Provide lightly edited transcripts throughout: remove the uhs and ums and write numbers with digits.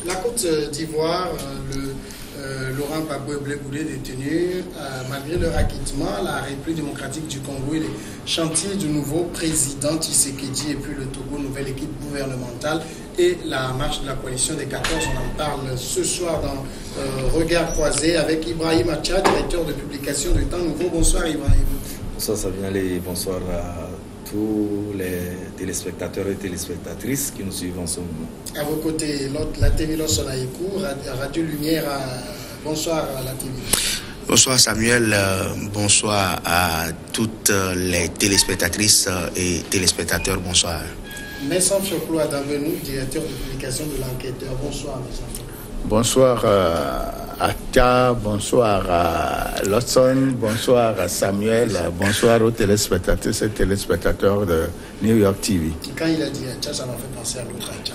La Côte d'Ivoire, Laurent Gbagbo et Blé Goudé détenus, malgré leur acquittement, la République démocratique du Congo et les chantiers du nouveau président Tshisekedi et puis le Togo, nouvelle équipe gouvernementale et la marche de la coalition des 14. On en parle ce soir dans Regard croisé avec Ibrahim Acha, directeur de publication du Temps Nouveau. Bonsoir Ibrahim. Bonsoir Savinale, bonsoir à tous les téléspectateurs et téléspectatrices qui nous suivent en ce moment. À vos côtés, la TV Sonaïkou, Radio Lumière, bonsoir à la TV. Bonsoir Samuel, bonsoir à toutes les téléspectatrices et téléspectateurs, bonsoir. Messan Fioclo Adambenou, directeur de publication de l'Enquêteur, bonsoir Messan Fioclo. Bonsoir à Tia, bonsoir à Lawson, bonsoir à Samuel, bonsoir aux téléspectateurs et téléspectateurs de New York TV. Quand il a dit Tia, ça m'a fait penser à l'autre Tia.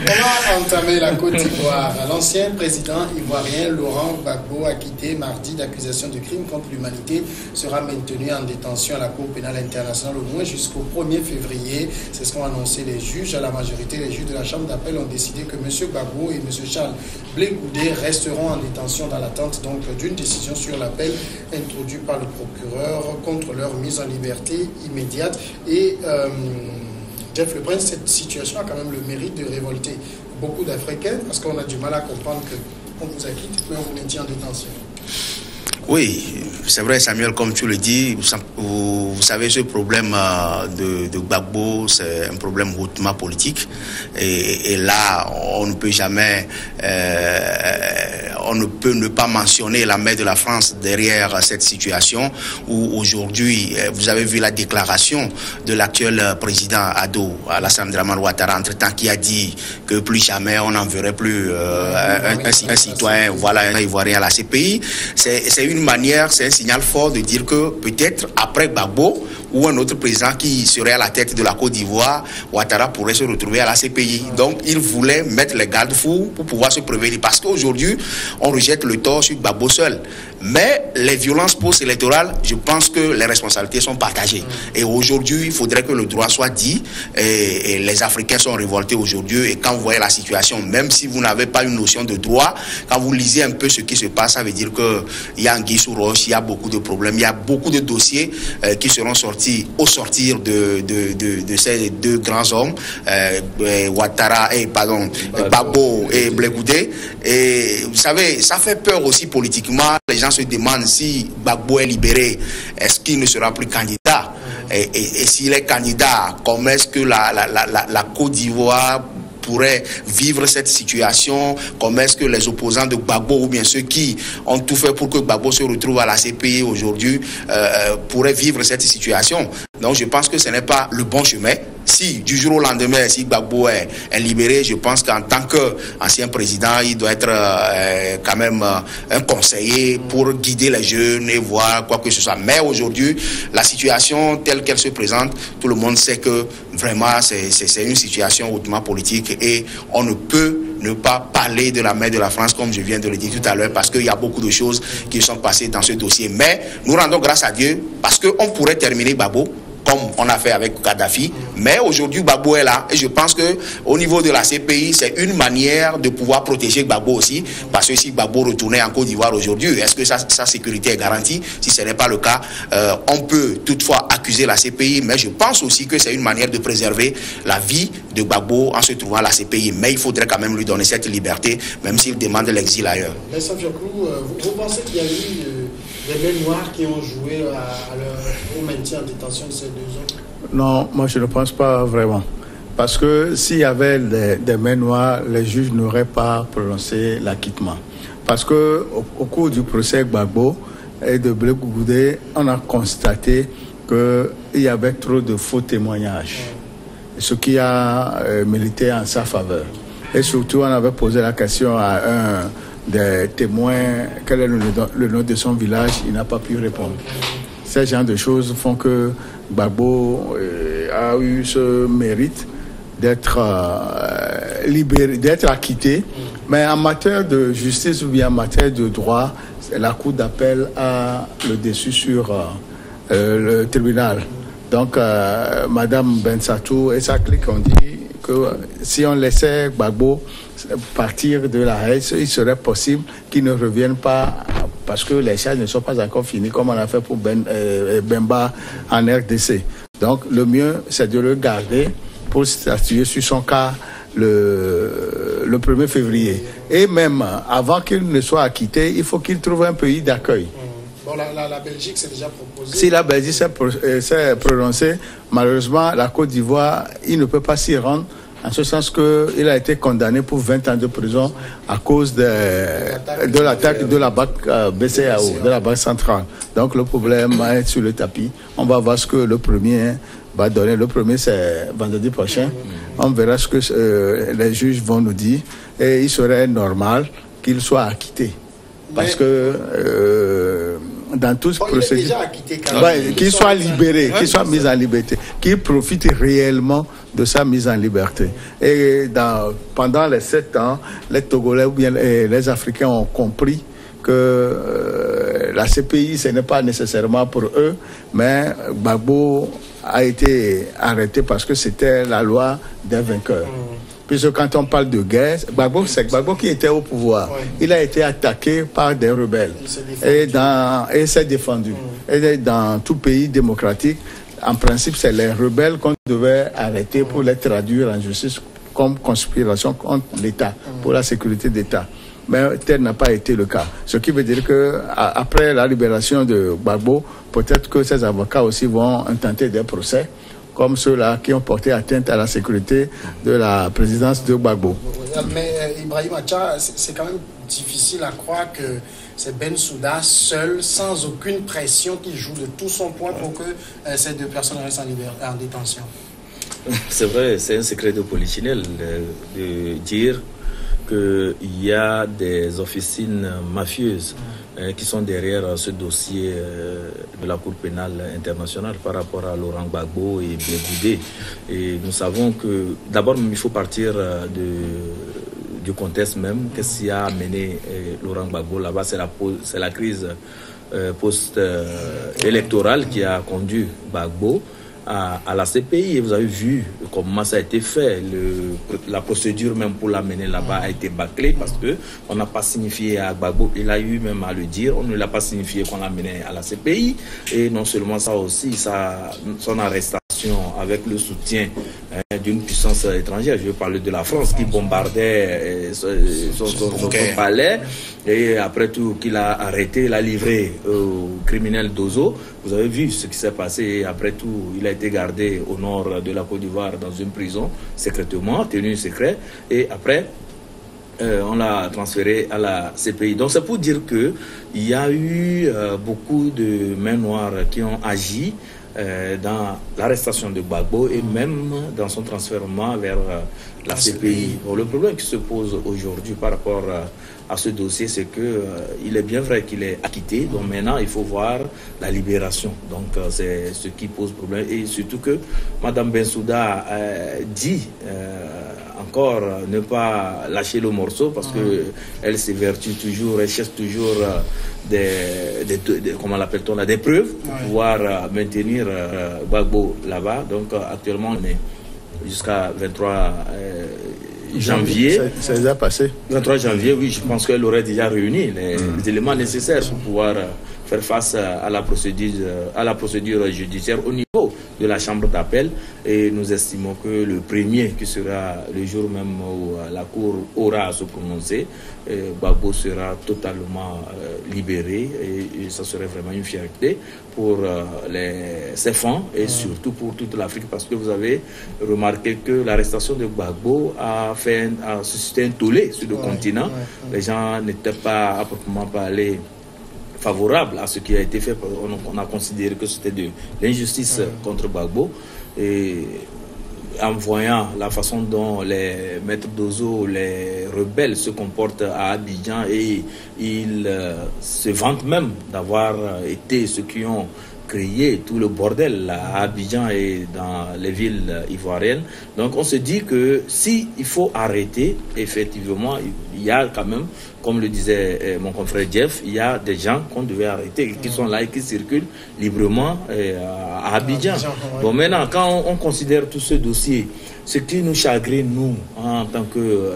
Comment entamer la Côte d'Ivoire? L'ancien président ivoirien Laurent Gbagbo, acquitté mardi d'accusations de crimes contre l'humanité, sera maintenu en détention à la Cour pénale internationale au moins jusqu'au 1er février. C'est ce qu'ont annoncé les juges. À la majorité, les juges de la Chambre d'appel ont décidé que M. Gbagbo et M. Charles Blé Goudé resteront en détention dans l'attente donc d'une décision sur l'appel introduit par le procureur contre leur mise en liberté immédiate. Et Jeff Le Prince, cette situation a quand même le mérite de révolter beaucoup d'Africains parce qu'on a du mal à comprendre qu'on vous acquitte mais on vous maintient en détention. Oui, c'est vrai Samuel, comme tu le dis, vous savez ce problème de Gbagbo, c'est un problème hautement politique et là on ne peut jamais, on ne peut ne pas mentionner la main de la France derrière cette situation où aujourd'hui, vous avez vu la déclaration de l'actuel président Ado, Alassane Dramane Ouattara, entre-temps qui a dit que plus jamais on n'enverrait plus un citoyen, voilà, un Ivoirien à la CPI. C'est une manière, c'est un signal fort de dire que peut-être après Gbagbo ou un autre président qui serait à la tête de la Côte d'Ivoire, Ouattara pourrait se retrouver à la CPI. Donc il voulait mettre les garde-fous pour pouvoir se prévenir. Parce qu'aujourd'hui, on rejette le tort sur Gbagbo seul. Mais les violences post-électorales, je pense que les responsabilités sont partagées. Et aujourd'hui, il faudrait que le droit soit dit. Et les Africains sont révoltés aujourd'hui. Et quand vous voyez la situation, même si vous n'avez pas une notion de droit, quand vous lisez un peu ce qui se passe, ça veut dire qu'il y a anguille sous roche, il y a beaucoup de problèmes, il y a beaucoup de dossiers qui seront sortis au sortir de ces deux grands hommes, Gbagbo et Blé Goudé. Et vous savez, ça fait peur aussi politiquement. Les gens se demandent si Gbagbo est libéré, est-ce qu'il ne sera plus candidat? Et s'il est candidat, comment est-ce que la Côte d'Ivoire pourrait vivre cette situation? Comment est-ce que les opposants de Gbagbo ou bien ceux qui ont tout fait pour que Gbagbo se retrouve à la CPI aujourd'hui pourraient vivre cette situation? Donc je pense que ce n'est pas le bon chemin. Si du jour au lendemain, si Gbagbo est libéré, je pense qu'en tant qu'ancien président, il doit être quand même un conseiller pour guider les jeunes et voir quoi que ce soit. Mais aujourd'hui, la situation telle qu'elle se présente, tout le monde sait que vraiment c'est une situation hautement politique et on ne peut ne pas parler de la main de la France comme je viens de le dire tout à l'heure parce qu'il y a beaucoup de choses qui sont passées dans ce dossier. Mais nous rendons grâce à Dieu parce qu'on pourrait terminer Gbagbo comme on a fait avec Kadhafi. Mais aujourd'hui, Gbagbo est là. Et je pense qu'au niveau de la CPI, c'est une manière de pouvoir protéger Gbagbo aussi. Parce que si Gbagbo retournait en Côte d'Ivoire aujourd'hui, est-ce que sa sécurité est garantie? Si ce n'est pas le cas, on peut toutefois accuser la CPI. Mais je pense aussi que c'est une manière de préserver la vie de Gbagbo en se trouvant à la CPI. Mais il faudrait quand même lui donner cette liberté, même s'il demande l'exil ailleurs. Mais vous pensez qu'il y a eu des mains noires qui ont joué au maintien en détention de ces deux hommes? Non, moi je ne pense pas vraiment. Parce que s'il y avait des mains noires, les juges n'auraient pas prononcé l'acquittement. Parce qu'au cours du procès Gbagbo et de Blé Goudé, on a constaté qu'il y avait trop de faux témoignages, ce qui a milité en sa faveur. Et surtout, on avait posé la question à un des témoins, quel est le nom de son village, il n'a pas pu répondre. Ces genres de choses font que Gbagbo a eu ce mérite d'être libéré, d'être acquitté. Mais en matière de justice ou bien en matière de droit, la Cour d'appel a le dessus sur le tribunal. Donc, Madame Bensatou et sa clique ont dit que si on laissait Gbagbo partir de la haie, il serait possible qu'il ne revienne pas parce que les charges ne sont pas encore finies comme on a fait pour Bemba en RDC. Donc le mieux, c'est de le garder pour statuer sur son cas le 1er février. Et même avant qu'il ne soit acquitté, il faut qu'il trouve un pays d'accueil. Bon, la Belgique s'est déjà proposée. Si la Belgique s'est prononcée, malheureusement, la Côte d'Ivoire, il ne peut pas s'y rendre, en ce sens qu'il a été condamné pour 20 ans de prison à cause de l'attaque de la banque BCAO, de la banque centrale. Donc le problème est sur le tapis. On va voir ce que le premier va donner. Le premier, c'est vendredi prochain. On verra ce que les juges vont nous dire. Et il serait normal qu'il soit acquitté. Parce que dans tout ce procédé, qu'il soit libéré, qu'il soit mis en liberté, qu'il profite réellement de sa mise en liberté. Et pendant les 7 ans, les Togolais ou bien les Africains ont compris que la CPI, ce n'est pas nécessairement pour eux, mais Gbagbo a été arrêté parce que c'était la loi des vainqueurs. Puisque quand on parle de guerre, c'est Gbagbo qui était au pouvoir. Oui. Il a été attaqué par des rebelles. Il s'est défendu. Et dans tout pays démocratique, en principe, c'est les rebelles qu'on devait arrêter pour les traduire en justice comme conspiration contre l'État, pour la sécurité d'État. Mais tel n'a pas été le cas. Ce qui veut dire qu'après la libération de Gbagbo, peut-être que ses avocats aussi vont intenter des procès comme ceux-là qui ont porté atteinte à la sécurité de la présidence de Gbagbo. Mais Ibrahim Acha, c'est quand même difficile à croire que c'est Bensouda seul, sans aucune pression, qui joue de tout son poids pour que ces 2 personnes restent en détention. C'est vrai, c'est un secret de polichinelle de dire qu'il y a des officines mafieuses qui sont derrière ce dossier de la Cour pénale internationale par rapport à Laurent Gbagbo et Blé Goudé. Et nous savons que d'abord il faut partir du contexte même. Qu'est-ce qui a amené Laurent Gbagbo là-bas? C'est la crise post-électorale qui a conduit Gbagbo à la CPI. Et vous avez vu comment ça a été fait. La procédure même pour l'amener là-bas a été bâclée parce qu'on n'a pas signifié à Gbagbo, il a eu même à le dire, on ne l'a pas signifié qu'on l'amenait à la CPI. Et non seulement ça aussi, son arrestation avec le soutien d'une puissance étrangère. Je veux parler de la France qui bombardait son palais, et après tout qu'il a arrêté, il a livré au criminel Dozo. Vous avez vu ce qui s'est passé, et après tout il a été gardé au nord de la Côte d'Ivoire dans une prison secrètement, tenu secret, et après on l'a transféré à la CPI. Donc c'est pour dire qu'il y a eu beaucoup de mains noires qui ont agi dans l'arrestation de Gbagbo et même dans son transfèrement vers la CPI. Bon, le problème qui se pose aujourd'hui par rapport à ce dossier, c'est que il est bien vrai qu'il est acquitté, donc maintenant il faut voir la libération. Donc c'est ce qui pose problème, et surtout que Madame Bensouda dit encore ne pas lâcher le morceau parce que elle s'évertue toujours, elle cherche toujours comment l'appelle-t-on là, des preuves pour pouvoir maintenir Gbagbo là-bas. Donc actuellement on est jusqu'à 23 janvier. Ça les a passé. 23 janvier, oui, je pense qu'elle aurait déjà réuni les éléments nécessaires pour pouvoir faire face à la procédure judiciaire au niveau de la chambre d'appel, et nous estimons que le premier, qui sera le jour même où la Cour aura à se prononcer, Gbagbo sera totalement libéré, et ça serait vraiment une fierté pour ses fans et surtout pour toute l'Afrique, parce que vous avez remarqué que l'arrestation de Gbagbo a suscité un tollé sur le continent. Les gens n'étaient pas à proprement parler favorable à ce qui a été fait. On a considéré que c'était de l'injustice contre Gbagbo, et en voyant la façon dont les maîtres d'Ozo, les rebelles se comportent à Abidjan, et ils se vantent même d'avoir été ceux qui ont créé tout le bordel là, à Abidjan et dans les villes ivoiriennes. Donc on se dit que si il faut arrêter, effectivement, il y a quand même, comme le disait mon confrère Jeff, il y a des gens qu'on devait arrêter, qui sont là et qui circulent librement à Abidjan. Bon, maintenant, quand on considère tout ce dossier, ce qui nous chagrine, nous, en tant que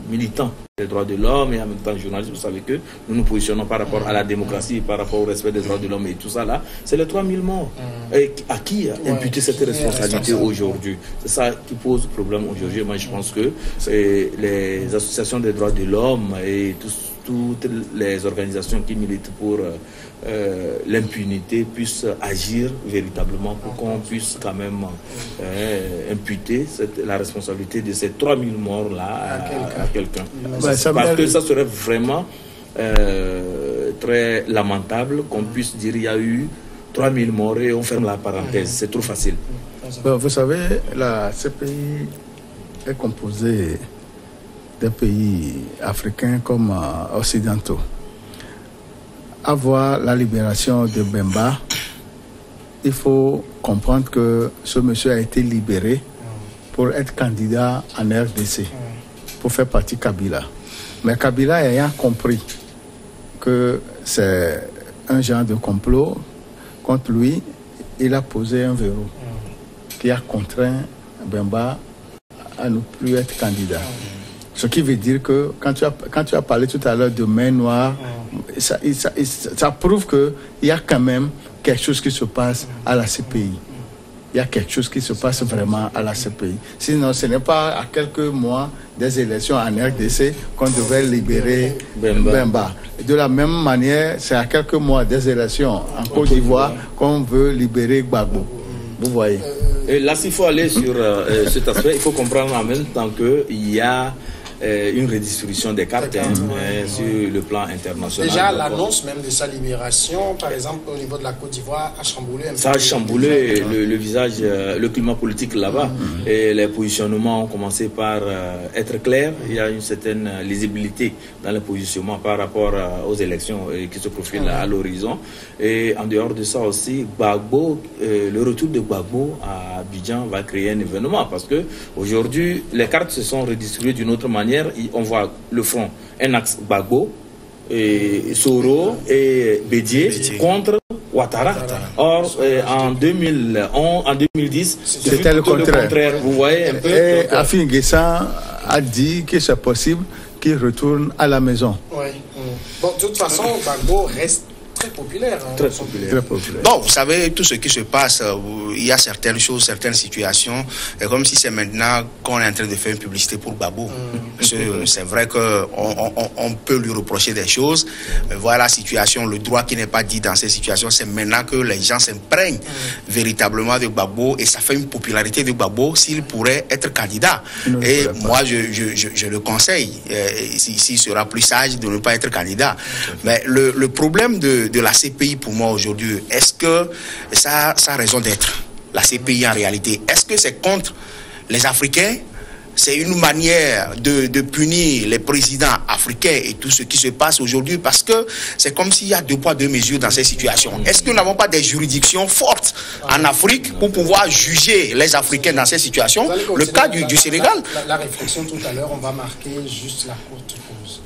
militants des droits de l'homme et en même temps journalistes, vous savez que nous nous positionnons par rapport à la démocratie, par rapport au respect des droits de l'homme et tout ça là, c'est les 3000 morts. Et à qui imputer cette responsabilité aujourd'hui? C'est ça qui pose problème aujourd'hui. Moi je pense que les associations des droits de l'homme et toutes les organisations qui militent pour l'impunité puissent agir véritablement pour qu'on puisse quand même imputer la responsabilité de ces 3000 morts là à quelqu'un. Parce que ça serait vraiment très lamentable qu'on puisse dire il y a eu 3000 morts et on ferme la parenthèse. C'est trop facile. Vous savez, la CPI est composée des pays africains comme occidentaux. Avoir la libération de Bemba, il faut comprendre que ce monsieur a été libéré pour être candidat en RDC, pour faire partie Kabila. Mais Kabila ayant compris que c'est un genre de complot contre lui, il a posé un verrou qui a contraint Bemba à ne plus être candidat. Ce qui veut dire que quand tu as parlé tout à l'heure de main noire, ça prouve qu'il y a quand même quelque chose qui se passe à la CPI. Il y a quelque chose qui se passe vraiment à la CPI. Sinon, ce n'est pas à quelques mois des élections en RDC qu'on devait libérer Bemba. De la même manière, c'est à quelques mois des élections en Côte d'Ivoire qu'on veut libérer Gbagbo. Vous voyez. Et là, s'il faut aller sur cet aspect, il faut comprendre en même temps qu'il y a une redistribution des cartes sur le plan international. Déjà, l'annonce même de sa libération, par exemple, au niveau de la Côte d'Ivoire, a chamboulé un peu. Ça a chamboulé le visage, le climat politique là-bas. Et les positionnements ont commencé par être clairs. Il y a une certaine lisibilité dans le positionnement par rapport aux élections qui se profilent à l'horizon. Et en dehors de ça aussi, Gbagbo, le retour de Gbagbo à Abidjan va créer un événement parce que aujourd'hui, les cartes se sont redistribuées d'une autre manière. On voit le front, un axe Gbagbo, et Soro et Bédié contre Ouattara. Or, en 2010, c'était le contraire. Vous voyez un peu. Et Afin Guessan a dit que c'est possible qu'il retourne à la maison. Oui. Bon, de toute façon, Gbagbo reste très populaire. Très populaire. Très populaire. Bon, vous savez, tout ce qui se passe, il y a certaines choses, certaines situations, et comme si c'est maintenant qu'on est en train de faire une publicité pour Gbagbo. C'est vrai qu'on peut lui reprocher des choses, mais voilà la situation, le droit qui n'est pas dit dans ces situations, c'est maintenant que les gens s'imprègnent véritablement de Gbagbo, et ça fait une popularité de Gbagbo s'il pourrait être candidat. Et moi, je le conseille, s'il sera plus sage de ne pas être candidat. Mais le problème de la CPI pour moi aujourd'hui, est-ce que ça a raison d'être, la CPI en réalité? Est-ce que c'est contre les Africains? C'est une manière de punir les présidents africains et tout ce qui se passe aujourd'hui, parce que c'est comme s'il y a deux poids, deux mesures dans ces situations. Est-ce que nous n'avons pas des juridictions fortes en Afrique pour pouvoir juger les Africains dans ces situations? Le cas du Sénégal. La réflexion tout à l'heure, on va marquer juste la courte pause.